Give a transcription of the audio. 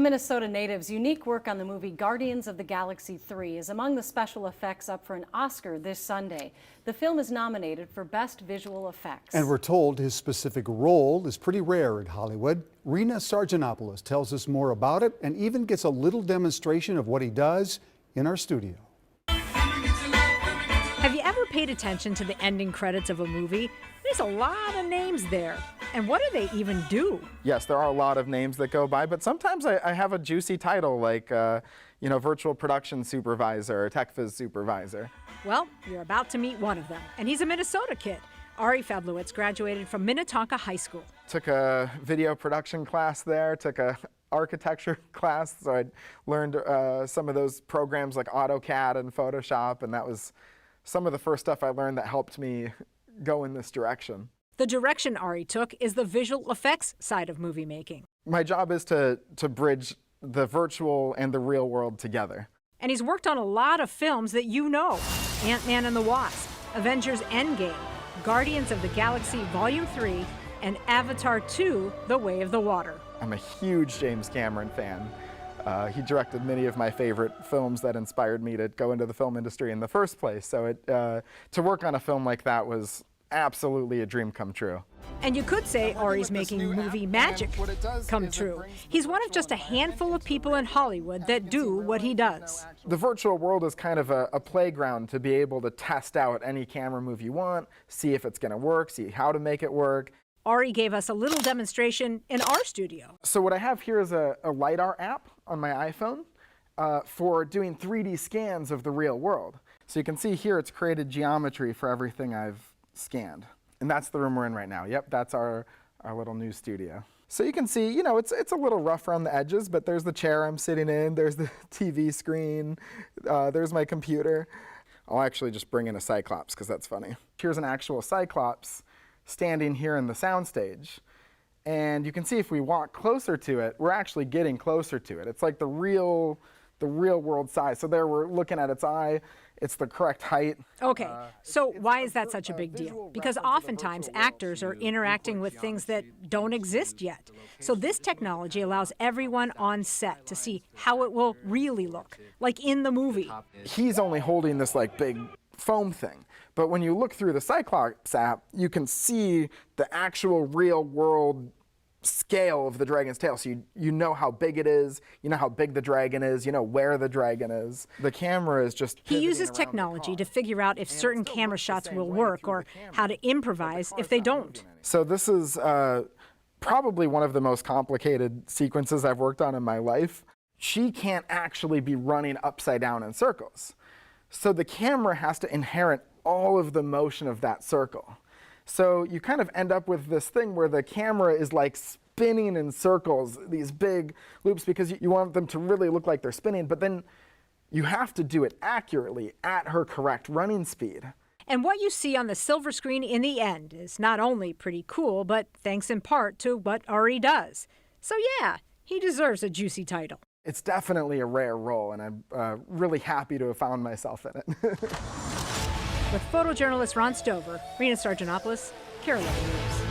Minnesota native's unique work on the movie Guardians of the Galaxy 3 is among the special effects up for an Oscar this Sunday. The film is nominated for Best Visual Effects. And we're told his specific role is pretty rare in Hollywood. Rena Sarigianopoulos tells us more about it and even gets a little demonstration of what he does in our studio. Have you ever paid attention to the ending credits of a movie? There's a lot of names there. And what do they even do? Yes, there are a lot of names that go by, but sometimes I have a juicy title like, virtual production supervisor or techvis supervisor. Well, you're about to meet one of them, and he's a Minnesota kid. Ari Feblowitz graduated from Minnetonka High School. Took a video production class there, took a architecture class, so I learned some of those programs like AutoCAD and Photoshop, and that was some of the first stuff I learned that helped me go in this direction. The direction Ari took is the visual effects side of movie making. My job is to bridge the virtual and the real world together. And he's worked on a lot of films that you know. Ant-Man and the Wasp, Avengers Endgame, Guardians of the Galaxy Volume 3, and Avatar 2, The Way of the Water. I'm a huge James Cameron fan. He directed many of my favorite films that inspired me to go into the film industry in the first place. So to work on a film like that was absolutely a dream come true. And you could say Ari's making movie magic come true. He's one of just a handful of people in Hollywood that do what he does. The virtual world is kind of a playground to be able to test out any camera move you want, see if it's going to work, see how to make it work. Ari gave us a little demonstration in our studio. So what I have here is a LiDAR app on my iPhone for doing 3D scans of the real world. So you can see here it's created geometry for everything I've scanned. And that's the room we're in right now. Yep, that's our little new studio. So you can see, it's a little rough around the edges, but there's the chair I'm sitting in, there's the TV screen, there's my computer. I'll actually just bring in a Cyclops because that's funny. Here's an actual Cyclops standing here in the soundstage. And you can see if we walk closer to it, we're actually getting closer to it. It's like the real world size. So there we're looking at its eye. It's the correct height. Okay, so why is that such a big deal? Because oftentimes actors are interacting with things that don't exist yet. So this technology allows everyone on set to see how it will really look, like in the movie. He's only holding this like big foam thing. But when you look through the Cyclops app, you can see the actual real world scale of the dragon's tail. So you know how big it is, you know how big the dragon is, you know where the dragon is. The camera is just He uses technology to figure out if certain camera shots will work or how to improvise if they don't. So this is probably one of the most complicated sequences I've worked on in my life. She can't actually be running upside down in circles. So the camera has to inherit all of the motion of that circle. So you kind of end up with this thing where the camera is like spinning in circles, these big loops, because you want them to really look like they're spinning, but then you have to do it accurately at her correct running speed. And what you see on the silver screen in the end is not only pretty cool, but thanks in part to what Ari does. So yeah, he deserves a juicy title. It's definitely a rare role, and I'm really happy to have found myself in it. With photojournalist Ron Stover, Rena Sarigianopoulos, Kare11 News.